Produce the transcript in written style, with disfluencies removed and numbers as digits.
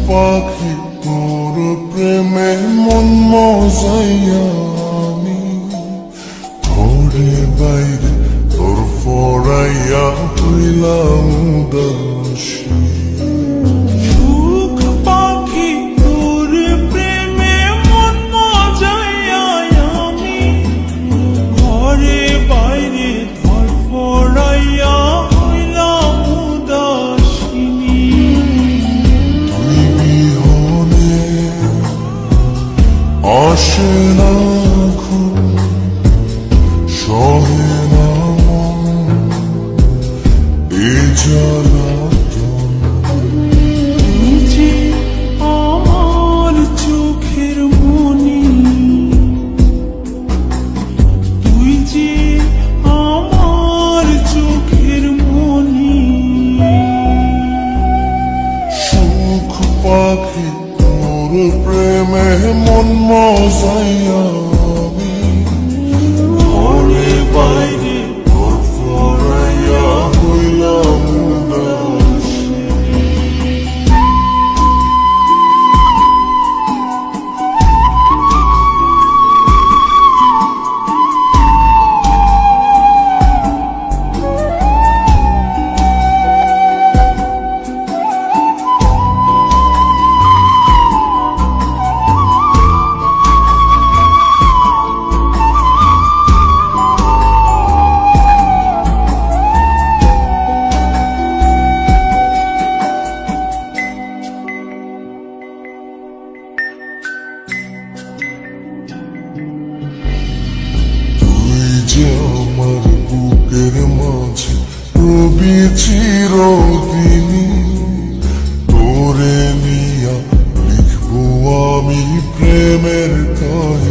পাখি তোর প্রেমে মন মজাইয়া আমি ঘরে বাইরে তোর ফরাইয়া হইলাম উদাসী। সুখ পাখি তোর প্রেমে মন মজাইয়া আমি ঘরে বাইরে ধরফরাইয়া হইলাম উদাসিনী। তুই বিহনে আসে না ঘুম, সহে না মন এ জ্বালাতন। তুই যে আমার চোখের মনি, তুই যে আমার চোখের মনি। সুখ পাখি তোর প্রেমে মন মজাইয়া আমি ঘরে বাইরে তোর ফরাইয়া হইলাম উদাসী। তুই যে আমার বুকের মাঝে রবি চিরদিনী, তোরে নিয়া লিখবো আমি প্রেমের কাহিনী।